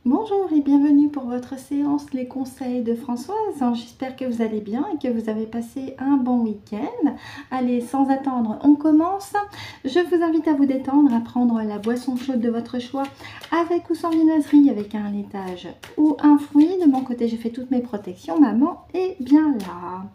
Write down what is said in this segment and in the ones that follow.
Bonjour et bienvenue pour votre séance Les conseils de Françoise. J'espère que vous allez bien et que vous avez passé un bon week-end. Allez, sans attendre, on commence. Je vous invite à vous détendre, à prendre la boisson chaude de votre choix, avec ou sans viennoiserie, avec un laitage ou un fruit. De mon côté, j'ai fait toutes mes protections. Maman est bien là.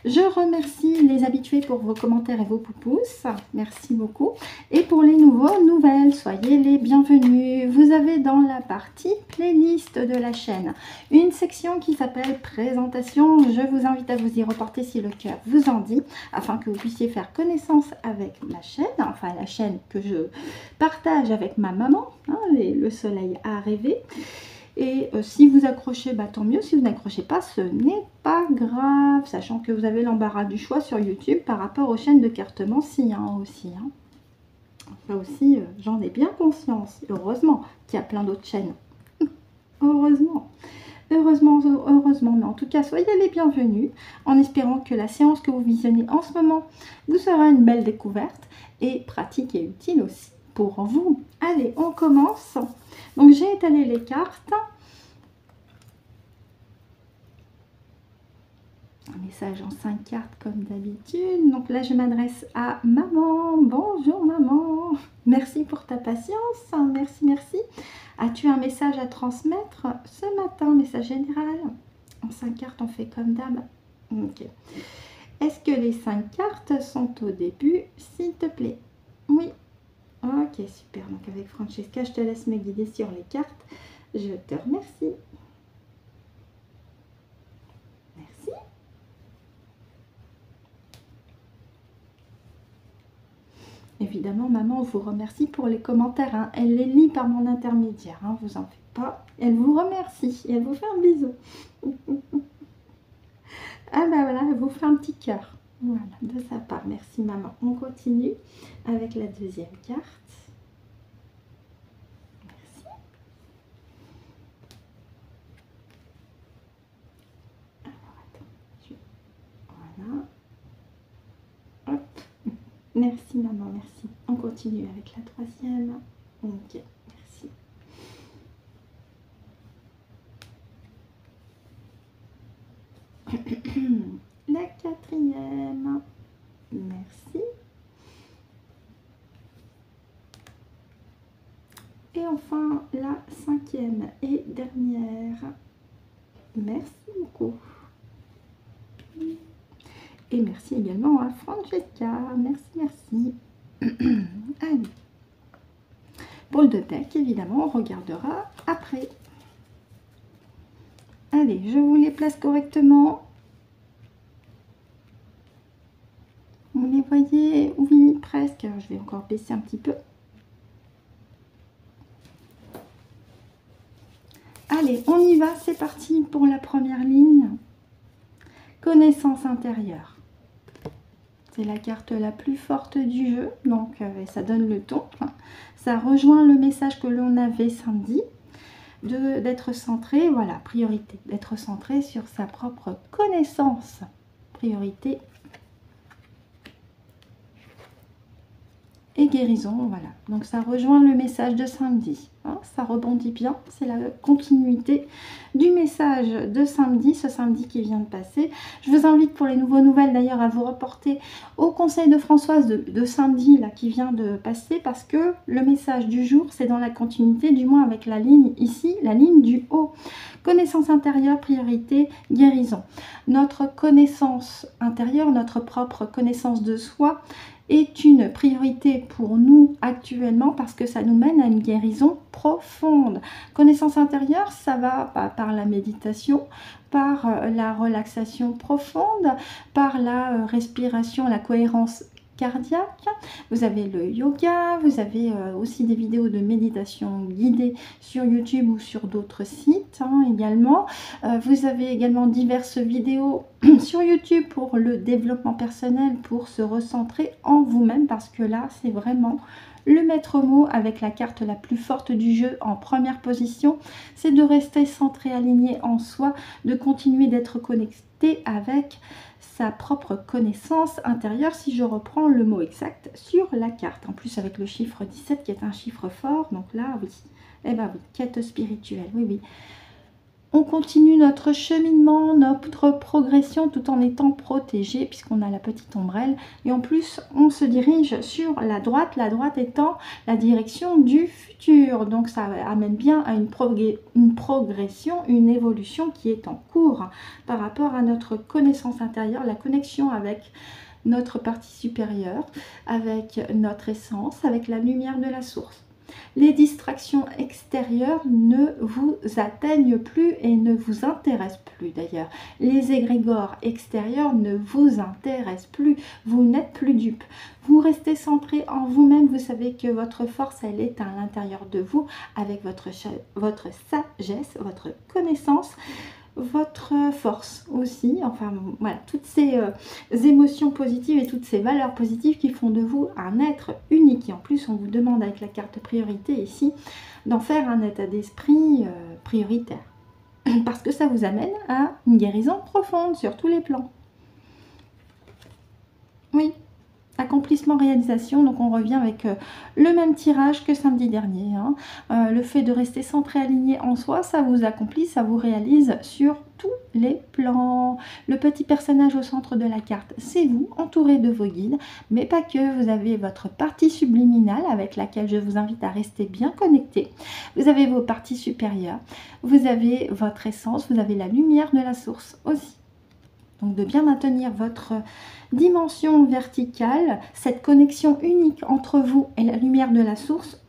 Je remercie les habitués pour vos commentaires et vos pouces. Merci beaucoup. Et pour les nouvelles, soyez les bienvenus. Vous avez dans la partie playlist de la chaîne une section qui s'appelle présentation. Je vous invite à vous y reporter si le cœur vous en dit, afin que vous puissiez faire connaissance avec ma chaîne, enfin la chaîne que je partage avec ma maman, hein, le soleil a rêvé. Et si vous accrochez, bah, tant mieux. Si vous n'accrochez pas, ce n'est pas grave. Sachant que vous avez l'embarras du choix sur YouTube par rapport aux chaînes de cartomancie aussi. Hein. Ça aussi, j'en ai bien conscience. Heureusement qu'il y a plein d'autres chaînes. Heureusement. Heureusement. Mais en tout cas, soyez les bienvenus. En espérant que la séance que vous visionnez en ce moment vous sera une belle découverte. Et pratique et utile aussi pour vous. Allez, on commence. Donc, j'ai étalé les cartes. Un message en 5 cartes comme d'habitude. Donc là, je m'adresse à maman. Bonjour maman. Merci pour ta patience. Merci. As-tu un message à transmettre ce matin? Message général. En 5 cartes, on fait comme d'hab. Ok. Est-ce que les 5 cartes sont au début, s'il te plaît? Oui. Ok, super. Donc avec Francesca, je te laisse me guider sur les cartes. Je te remercie. Merci. Évidemment, maman vous remercie pour les commentaires. Hein. Elle les lit par mon intermédiaire. Hein. Vous en faites pas. Elle vous remercie. Et elle vous fait un bisou. Ah ben voilà, elle vous fait un petit cœur. Voilà, de sa part. Merci maman. On continue avec la deuxième carte. Voilà. Hop. Merci maman, merci. On continue avec la troisième. Ok, merci. La quatrième. Merci. Et enfin, la cinquième et dernière. Merci beaucoup. Et merci également à Francesca. Merci. Allez. Pour le deck, évidemment, on regardera après. Allez, je vous les place correctement. Vous les voyez? Oui, presque. Je vais encore baisser un petit peu. Allez, on y va. C'est parti pour la première ligne. Connaissance intérieure. C'est la carte la plus forte du jeu, donc ça donne le ton. Ça rejoint le message que l'on avait samedi, d'être centré, voilà, priorité, d'être centré sur sa propre connaissance. Priorité et guérison, voilà. Donc ça rejoint le message de samedi. Hein, ça rebondit bien, c'est la continuité du message de samedi, ce samedi qui vient de passer. Je vous invite pour les nouvelles d'ailleurs à vous reporter au conseil de Françoise de samedi là qui vient de passer, parce que le message du jour c'est dans la continuité, du moins avec la ligne ici, la ligne du haut. Connaissance intérieure, priorité, guérison. Notre connaissance intérieure, notre propre connaissance de soi est une priorité pour nous actuellement, parce que ça nous mène à une guérison profonde. Connaissance intérieure, ça va par la méditation, par la relaxation profonde, par la respiration, la cohérence cardiaque. Vous avez le yoga, vous avez aussi des vidéos de méditation guidée sur YouTube ou sur d'autres sites également. Vous avez également diverses vidéos sur YouTube pour le développement personnel, pour se recentrer en vous-même, parce que là c'est vraiment le maître mot avec la carte la plus forte du jeu en première position. C'est de rester centré, aligné en soi, de continuer d'être connecté avec sa propre connaissance intérieure, si je reprends le mot exact sur la carte. En plus avec le chiffre 17 qui est un chiffre fort, donc là oui, Eh bien oui, quête spirituelle, oui, oui. On continue notre cheminement, notre progression tout en étant protégé puisqu'on a la petite ombrelle. Et en plus, on se dirige sur la droite étant la direction du futur. Donc ça amène bien à une progression, une évolution qui est en cours par rapport à notre connaissance intérieure, la connexion avec notre partie supérieure, avec notre essence, avec la lumière de la source. Les distractions extérieures ne vous atteignent plus et ne vous intéressent plus d'ailleurs. Les égrégores extérieurs ne vous intéressent plus. Vous n'êtes plus dupe. Vous restez centré en vous-même. Vous savez que votre force, elle est à l'intérieur de vous avec votre sagesse, votre connaissance, votre force aussi, enfin voilà, toutes ces émotions positives et toutes ces valeurs positives qui font de vous un être unique. Et en plus, on vous demande avec la carte priorité ici d'en faire un état d'esprit prioritaire. Parce que ça vous amène à une guérison profonde sur tous les plans. Oui. Accomplissement, réalisation, donc on revient avec le même tirage que samedi dernier. Hein. Le fait de rester centré, aligné en soi, ça vous accomplit, ça vous réalise sur tous les plans. Le petit personnage au centre de la carte, c'est vous, entouré de vos guides, mais pas que. Vous avez votre partie subliminale avec laquelle je vous invite à rester bien connecté. Vous avez vos parties supérieures, vous avez votre essence, vous avez la lumière de la source aussi. Donc de bien maintenir votre dimension verticale, cette connexion unique entre vous et la lumière de la source,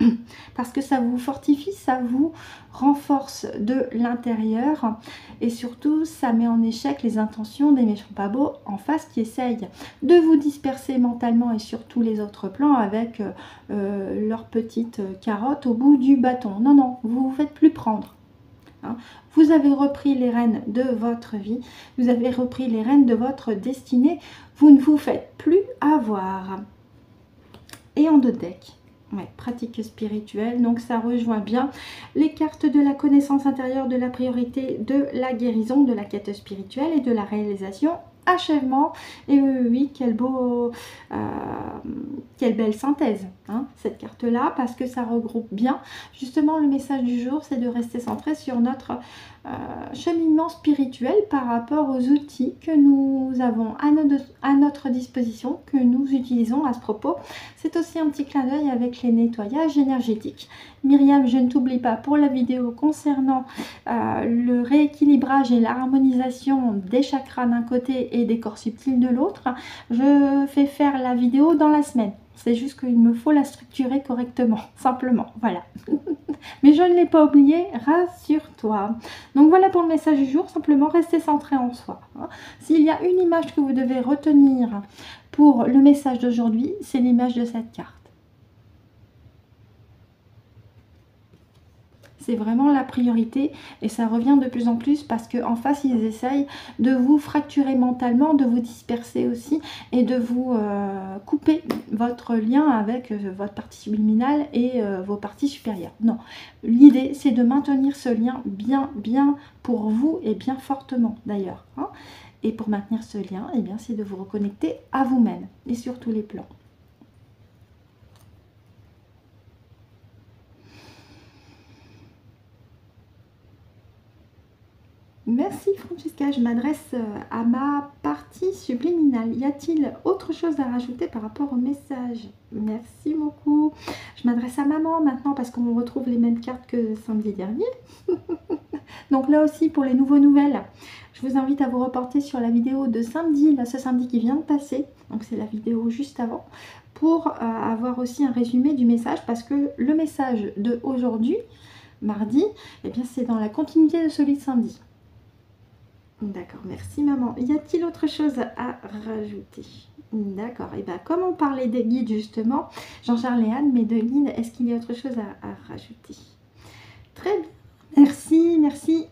parce que ça vous fortifie, ça vous renforce de l'intérieur et surtout ça met en échec les intentions des méchants pas beaux en face qui essayent de vous disperser mentalement et sur tous les autres plans avec leur petite carotte au bout du bâton. Non, non, vous ne vous faites plus prendre. Vous avez repris les rênes de votre vie, vous avez repris les rênes de votre destinée, vous ne vous faites plus avoir. Et en deux decks, ouais, pratique spirituelle, donc ça rejoint bien les cartes de la connaissance intérieure, de la priorité, de la guérison, de la quête spirituelle et de la réalisation. Achèvement, et oui, oui, oui, quelle belle synthèse, hein, cette carte-là, parce que ça regroupe bien. Justement, le message du jour, c'est de rester centré sur notre cheminement spirituel par rapport aux outils que nous avons à notre disposition, que nous utilisons à ce propos. C'est aussi un petit clin d'œil avec les nettoyages énergétiques. Myriam, je ne t'oublie pas pour la vidéo concernant le rééquilibrage et l'harmonisation des chakras d'un côté et des corps subtils de l'autre. Je fais faire la vidéo dans la semaine. C'est juste qu'il me faut la structurer correctement, simplement, voilà. Mais je ne l'ai pas oublié, rassure-toi. Donc voilà pour le message du jour, simplement rester centré en soi. S'il y a une image que vous devez retenir pour le message d'aujourd'hui, c'est l'image de cette carte. C'est vraiment la priorité et ça revient de plus en plus parce qu'en face, ils essayent de vous fracturer mentalement, de vous disperser aussi et de vous couper votre lien avec votre partie subliminale et vos parties supérieures. Non, l'idée, c'est de maintenir ce lien bien pour vous et bien fortement d'ailleurs. Hein. Et pour maintenir ce lien, eh bien, c'est de vous reconnecter à vous-même et sur tous les plans. Merci Francesca, je m'adresse à ma partie subliminale. Y a-t-il autre chose à rajouter par rapport au message? Merci beaucoup. Je m'adresse à maman maintenant parce qu'on retrouve les mêmes cartes que samedi dernier. Donc là aussi pour les nouvelles, je vous invite à vous reporter sur la vidéo de samedi, là, ce samedi qui vient de passer. Donc c'est la vidéo juste avant pour avoir aussi un résumé du message parce que le message de aujourd'hui, mardi, eh bien c'est dans la continuité de celui de samedi. D'accord, merci maman. Y a-t-il autre chose à rajouter? D'accord, et bien comme on parlait des guides justement, Jean-Charles et Anne, mes deux guides, est-ce qu'il y a autre chose à rajouter? Très bien, merci, merci.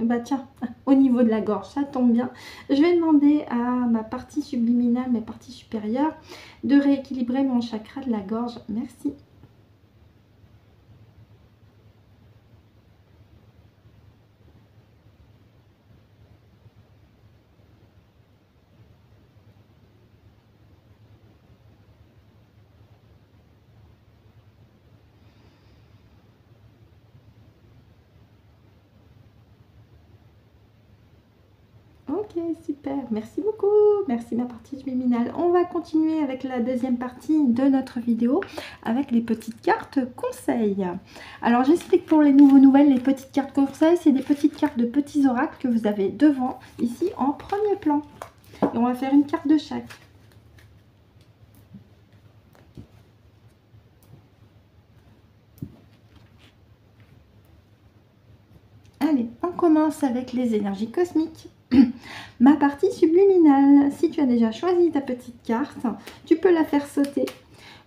Bah tiens, au niveau de la gorge, ça tombe bien. Je vais demander à ma partie subliminale, mes parties supérieures, de rééquilibrer mon chakra de la gorge. Merci. Ok, super. Merci beaucoup. Merci ma partie subliminale. On va continuer avec la deuxième partie de notre vidéo avec les petites cartes conseils. Alors, j'explique pour les nouveaux nouvelles, les petites cartes conseils, c'est des petites cartes de petits oracles que vous avez devant, ici, en premier plan. Et on va faire une carte de chaque. Allez, on commence avec les énergies cosmiques. Ma partie subliminale, si tu as déjà choisi ta petite carte, tu peux la faire sauter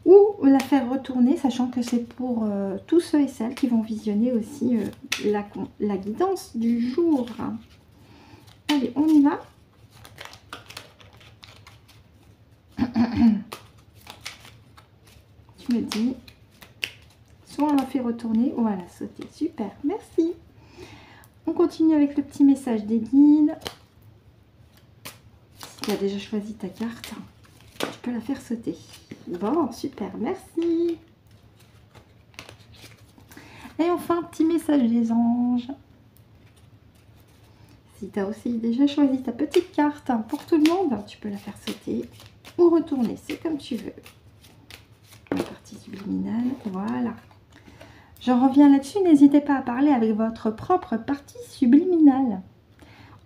ou la faire retourner, sachant que c'est pour tous ceux et celles qui vont visionner aussi la guidance du jour. Allez, on y va. Tu me dis, soit on la fait retourner ou on va la sauter. Super, merci. On continue avec le petit message des guides. Si tu as déjà choisi ta carte, tu peux la faire sauter. Bon, super, merci. Et enfin, petit message des anges. Si tu as aussi déjà choisi ta petite carte pour tout le monde, tu peux la faire sauter ou retourner, c'est comme tu veux. La partie subliminale, voilà. Je reviens là-dessus, n'hésitez pas à parler avec votre propre partie subliminale.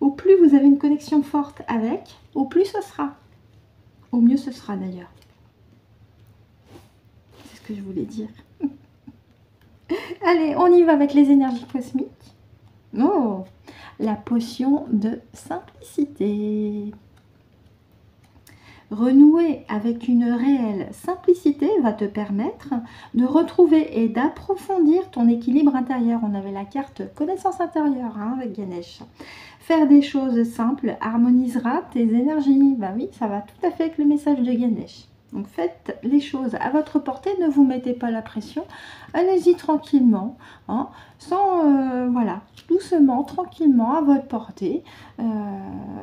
Au plus vous avez une connexion forte avec, au plus ce sera. Au mieux ce sera d'ailleurs. C'est ce que je voulais dire. Allez, on y va avec les énergies cosmiques. Oh, la potion de simplicité. Renouer avec une réelle simplicité va te permettre de retrouver et d'approfondir ton équilibre intérieur. On avait la carte connaissance intérieure avec Ganesh. Faire des choses simples harmonisera tes énergies. Ben oui, ça va tout à fait avec le message de Ganesh. Donc faites les choses à votre portée, ne vous mettez pas la pression, allez-y tranquillement, sans, voilà, doucement, tranquillement, à votre portée,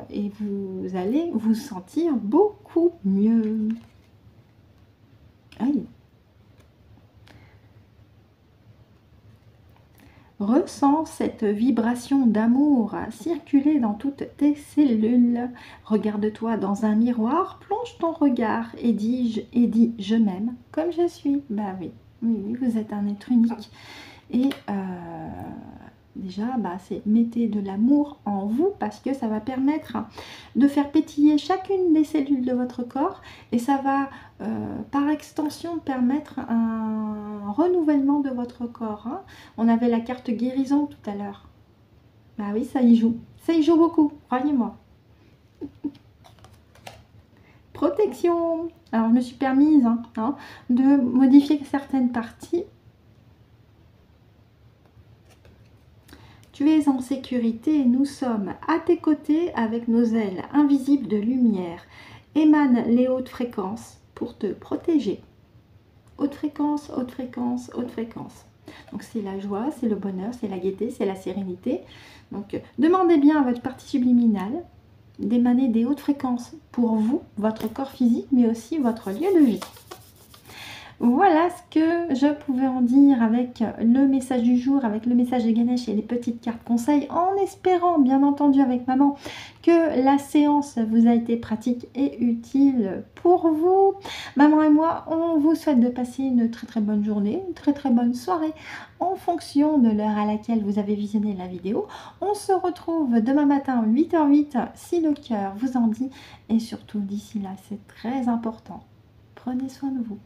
et vous allez vous sentir beaucoup mieux. Aïe. Ressens cette vibration d'amour circuler dans toutes tes cellules. Regarde-toi dans un miroir, plonge ton regard et dis je m'aime comme je suis. Bah oui, oui, vous êtes un être unique. Et déjà, c'est mettez de l'amour en vous parce que ça va permettre de faire pétiller chacune des cellules de votre corps et ça va par extension permettre un renouvellement de votre corps. On avait la carte guérison tout à l'heure. Bah oui, ça y joue beaucoup, croyez-moi. Protection. Alors je me suis permise de modifier certaines parties. Tu es en sécurité et nous sommes à tes côtés avec nos ailes invisibles de lumière. Émane les hautes fréquences pour te protéger. Haute fréquence, haute fréquence, haute fréquence. Donc c'est la joie, c'est le bonheur, c'est la gaieté, c'est la sérénité. Donc demandez bien à votre partie subliminale d'émaner des hautes fréquences pour vous, votre corps physique, mais aussi votre lieu de vie. Voilà ce que je pouvais en dire avec le message du jour, avec le message de Ganesh et les petites cartes conseils, en espérant bien entendu avec maman que la séance vous a été pratique et utile pour vous. Maman et moi, on vous souhaite de passer une très bonne journée, une très bonne soirée en fonction de l'heure à laquelle vous avez visionné la vidéo. On se retrouve demain matin 8h08 si le cœur vous en dit et surtout d'ici là, c'est très important. Prenez soin de vous.